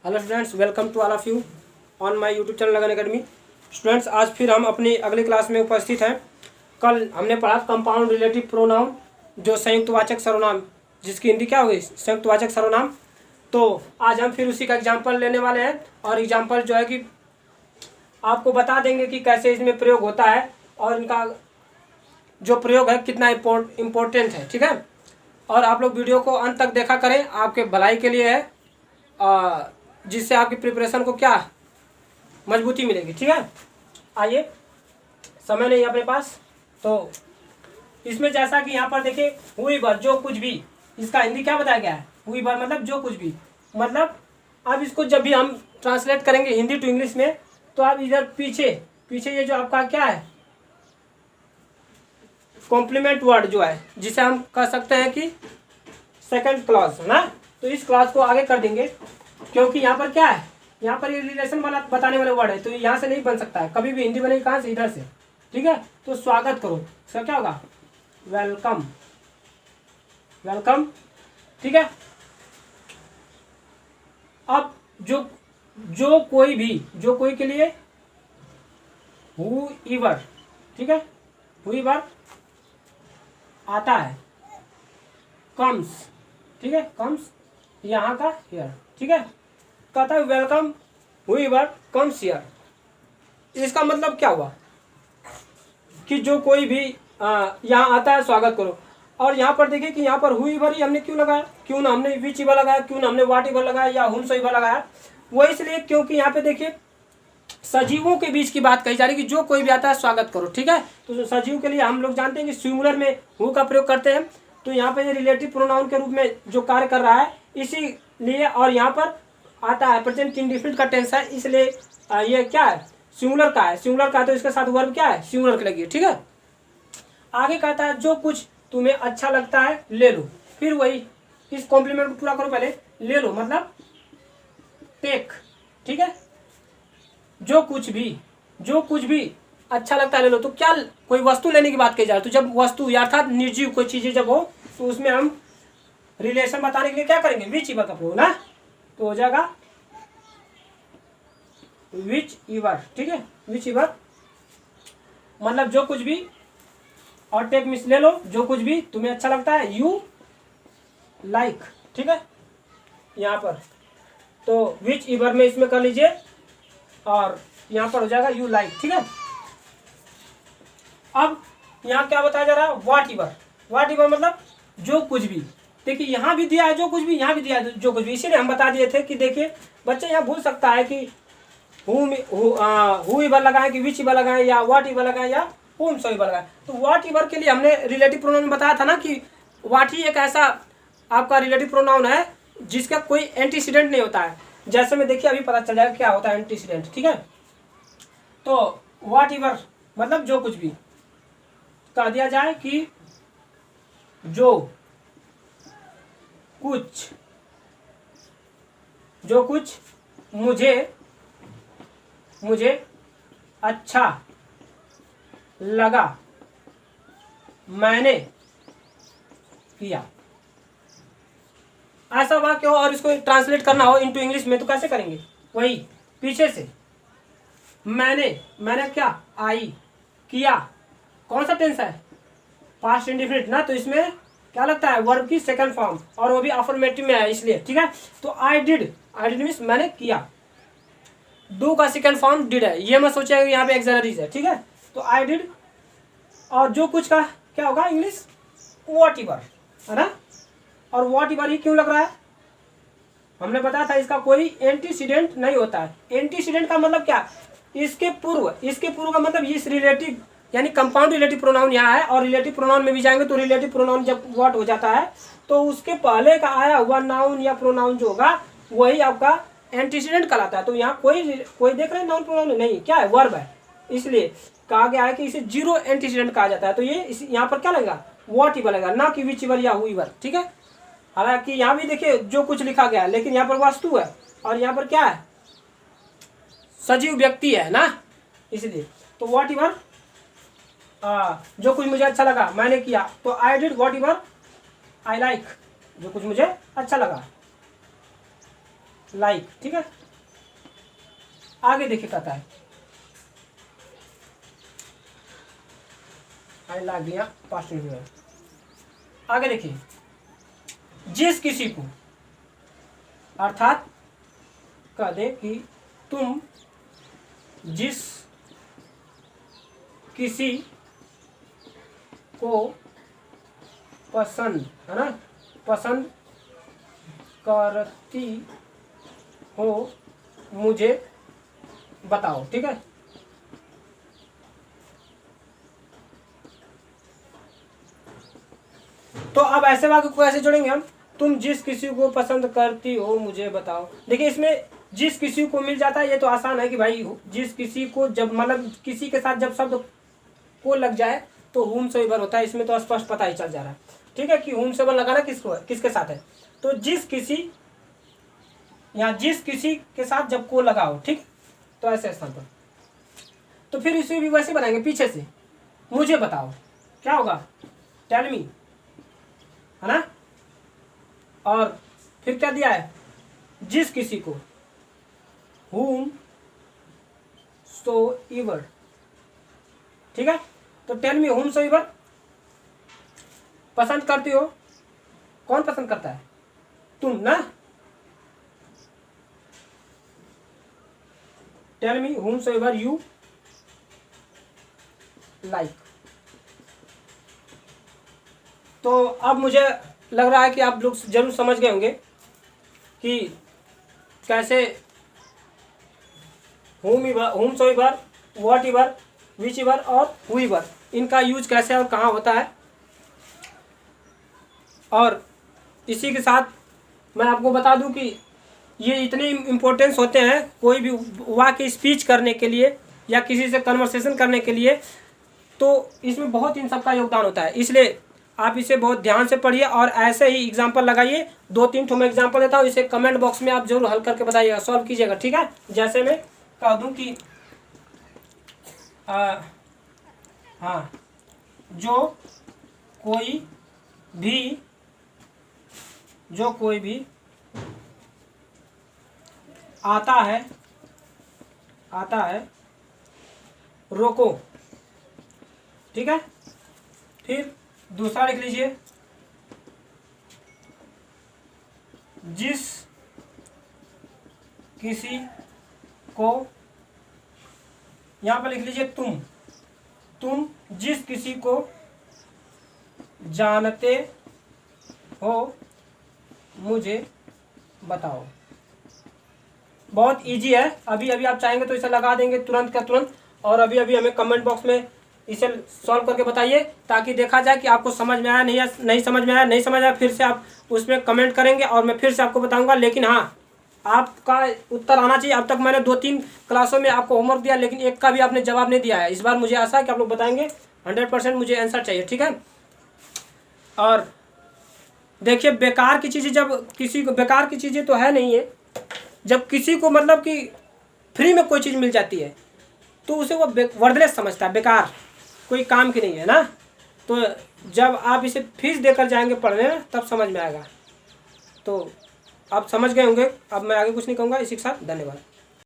Hello students, welcome to all of you on my YouTube channel Lagan academy. Students, आज फिर हम अपनी अगली क्लास में उपस्थित हैं। कल हमने पढ़ा कंपाउंड रिलेटिव प्रोनाउन, जो संयुक्तवाचक सर्वनाम, जिसकी हिंदी क्या होगी, संयुक्तवाचक सर्वनाम। तो आज हम फिर उसी का एग्जाम्पल लेने वाले हैं और एग्जाम्पल जो है कि आपको बता देंगे कि कैसे इसमें प्रयोग होता है और इनका जो प्रयोग है कितना इम्पोर्टेंट है। ठीक है, और आप लोग वीडियो को अंत तक देखा करें, आपके भलाई के लिए है, जिससे आपकी प्रिपरेशन को क्या मजबूती मिलेगी। ठीक है, आइए, समय नहीं है अपने पास, तो इसमें जैसा कि यहाँ पर देखिए हुई बार जो कुछ भी, इसका हिंदी क्या बताया गया है, हुई बार मतलब जो कुछ भी। मतलब अब इसको जब भी हम ट्रांसलेट करेंगे हिंदी टू इंग्लिश में, तो आप इधर पीछे पीछे ये जो आपका क्या है, कॉम्प्लीमेंट वर्ड जो है, जिसे हम कह सकते हैं कि सेकंड क्लॉज है ना, तो इस क्लॉज को आगे कर देंगे, क्योंकि यहाँ पर क्या है, यहाँ पर ये रिलेशन वाला बताने वाले वर्ड है, तो यहाँ से नहीं बन सकता है कभी भी। हिंदी बनेगी कहाँ से, इधर से। ठीक है, तो स्वागत करो, इसका क्या होगा, वेलकम, वेलकम। ठीक है, अब जो कोई भी, जो कोई के लिए whoever, ठीक है, whoever आता है, कम्स, ठीक है, कम्स यहाँ का हियर। ठीक है, कहता है वेलकम whoever कम्स हियर। इसका मतलब क्या हुआ कि जो कोई भी यहाँ आता है स्वागत करो। और यहाँ पर देखिए कि यहाँ पर whoever ही हमने क्यों लगाया, क्यों ना हमने whichever लगाया, क्यों ना हमने whatever लगाया या whomsoever लगाया। वो इसलिए क्योंकि यहाँ पे देखिए सजीवों के बीच की बात कही जा रही है कि जो कोई भी आता है स्वागत करो। ठीक है, तो सजीव के लिए हम लोग जानते हैं कि सिंगुलर में हु का प्रयोग करते हैं, तो यहाँ पे ये रिलेटिव प्रोनाउन के रूप में जो कार्य कर रहा है इसीलिए। और यहाँ पर आता है प्रेजेंट इंडेफिनिट का टेंस है, इसलिए ये क्या है, सिंगुलर का है, सिंगुलर का है, तो इसके साथ वर्ब क्या है, सिंगुलर की लगी है। ठीक है, आगे कहता है जो कुछ तुम्हें अच्छा लगता है ले लो। फिर वही इस कॉम्प्लीमेंट को पूरा करो, पहले ले लो मतलब टेक। ठीक है, जो कुछ भी अच्छा लगता है ले लो। तो क्या कोई वस्तु लेने की बात कही जाए, तो जब वस्तु अर्थात निर्जीव कोई चीजें जब हो, तो उसमें हम रिलेशन बताने के लिए क्या करेंगे, विच ईवर का प्रयोग ना, तो हो जाएगा विच ईवर। ठीक है, विच ईवर मतलब जो कुछ भी, और टेक मिस ले लो, जो कुछ भी तुम्हें अच्छा लगता है, यू लाइक। ठीक है, यहाँ पर तो विच ईवर में इसमें कर लीजिए और यहाँ पर हो जाएगा यू लाइक। ठीक है, अब यहाँ क्या बताया जा रहा है, व्हाट ईवर मतलब जो कुछ भी। देखिए यहाँ भी दिया है जो कुछ भी, यहाँ भी दिया है जो कुछ भी, इसीलिए हम बता दिए थे कि देखिए बच्चे यहाँ भूल सकता है कि हु ईवर लगाए कि विच ईवर लगाए या व्हाट ईवर लगाए या होम सो ईवर लगाए। तो व्हाट ईवर के लिए हमने रिलेटिव प्रोनाउन में बताया था ना कि व्हाट ही एक ऐसा आपका रिलेटिव प्रोनाउन है जिसका कोई एंटीसीडेंट नहीं होता है। जैसे में देखिए अभी पता चल जाएगा क्या होता है एंटीसीडेंट। ठीक है, तो व्हाट ईवर मतलब जो कुछ भी, कह दिया जाए कि जो कुछ मुझे अच्छा लगा मैंने किया। ऐसा वाक्य हो और इसको ट्रांसलेट करना हो इनटू इंग्लिश में, तो कैसे करेंगे, वही पीछे से मैंने क्या, आई, किया, कौन सा टेंस है, पास्ट इंडेफिनिट ना, तो इसमें क्या लगता है, वर्ब की सेकंड फॉर्म, और वो भी अफर्मेटिव में है इसलिए। ठीक है, तो आई डिड मीन्स मैंने किया, डू का सेकंड फॉर्म डिड है, ये मत सोचिएगा यहाँ पे एक्सलरीज है। ठीक है, तो आई डिड, और जो कुछ का क्या होगा इंग्लिश, व्हाट ईवर है ना। और व्हाट ईवर ही क्यों लग रहा है, हमने बताया था इसका कोई एंटीसीडेंट नहीं होता है। एंटीसीडेंट का मतलब क्या, इसके पूर्व का मतलब इस रिलेटिव यानी कंपाउंड रिलेटिव प्रोनाउन यहाँ है, और रिलेटिव प्रोनाउन में भी जाएंगे तो रिलेटिव प्रोनाउन जब व्हाट हो जाता है तो उसके पहले का आया हुआ नाउन या प्रोनाउन जो होगा वही आपका एंटीसीडेंट कहलाता है। तो यहाँ कोई देख रहे हैं नाउन प्रोनाउन नहीं, क्या है, वर्ब है, इसलिए कहा गया है कि इसे जीरो एंटीसीडेंट कहा जाता है। तो ये यहाँ पर क्या लगेगा, व्हाट ईवर लगेगा, ना कि विच ईवर या हु ईवर। ठीक है, हालांकि यहाँ भी देखिए जो कुछ लिखा गया है, लेकिन यहाँ पर वस्तु है और यहाँ पर क्या है, सजीव व्यक्ति है ना, इसलिए तो व्हाट ईवर जो कुछ मुझे अच्छा लगा मैंने किया, तो I did what ईवर I like, जो कुछ मुझे अच्छा लगा। लाइक, ठीक है। आगे देखिए कहता है आई लाइक दिया पास्ट में। आगे देखिए जिस किसी को, अर्थात कह दे कि तुम जिस किसी को पसंद, है ना, पसंद करती हो मुझे बताओ, ठीक है। तो अब ऐसे वाक्य को ऐसे जोड़ेंगे हम, तुम जिस किसी को पसंद करती हो मुझे बताओ। देखिए इसमें जिस किसी को मिल जाता है, ये तो आसान है कि भाई जिस किसी को, जब मतलब किसी के साथ जब शब्द को लग जाए तो हुम से इवर होता है। इसमें तो स्पष्ट पता ही चल जा रहा है, ठीक है, कि हुम से लगाना किसको है, किसके साथ है। तो जिस किसी, या जिस किसी के साथ जब को लगाओ, ठीक, तो ऐसे स्थान पर। तो फिर इसे भी वैसे बनाएंगे, पीछे से मुझे बताओ, क्या होगा, टेल मी, है ना। और फिर क्या दिया है, जिस किसी को, हुम सो इवर, ठीक है। तो टेल मी हुम सो इवर, पसंद करती हो, कौन पसंद करता है, तुम ना। टेल मी हुम सो इवर यू लाइक। तो अब मुझे लग रहा है कि आप लोग जरूर समझ गए होंगे कि कैसे हुम सो इवर, व्हाट इवर, विच इवर और हु इवर, इनका यूज कैसे और कहाँ होता है। और इसी के साथ मैं आपको बता दूं कि ये इतने इम्पोर्टेंस होते हैं कोई भी वाक्य स्पीच करने के लिए या किसी से कन्वर्सेशन करने के लिए, तो इसमें बहुत इन सब का योगदान होता है। इसलिए आप इसे बहुत ध्यान से पढ़िए और ऐसे ही एग्जाम्पल लगाइए। 2-3 ठो मैं एग्जाम्पल देता हूँ, इसे कमेंट बॉक्स में आप जरूर हल करके बताइएगा, सॉल्व कीजिएगा, ठीक है। जैसे मैं कह दूँ कि हाँ, जो कोई भी आता है रोको, ठीक है। फिर दूसरा लिख लीजिए, जिस किसी को, यहाँ पर लिख लीजिए तुम जिस किसी को जानते हो मुझे बताओ। बहुत इजी है, अभी अभी आप चाहेंगे तो इसे लगा देंगे तुरंत का तुरंत, और अभी अभी हमें कमेंट बॉक्स में इसे सॉल्व करके बताइए, ताकि देखा जाए कि आपको समझ में आया नहीं समझ में आया, फिर से आप उसमें कमेंट करेंगे और मैं फिर से आपको बताऊंगा। लेकिन हाँ, आपका उत्तर आना चाहिए। अब तक मैंने 2-3 क्लासों में आपको होमवर्क दिया, लेकिन एक का भी आपने जवाब नहीं दिया है। इस बार मुझे आशा है कि आप लोग बताएंगे, 100% मुझे आंसर चाहिए, ठीक है। और देखिए बेकार की चीज़ें, जब किसी को, बेकार की चीज़ें तो है नहीं है, जब किसी को मतलब कि फ्री में कोई चीज़ मिल जाती है तो उसे वो वर्दलेस समझता है, बेकार, कोई काम की नहीं है ना। तो जब आप इसे फीस देकर जाएंगे पढ़ने में तब समझ में आएगा। तो आप समझ गए होंगे, अब मैं आगे कुछ नहीं कहूँगा। इसी के साथ धन्यवाद।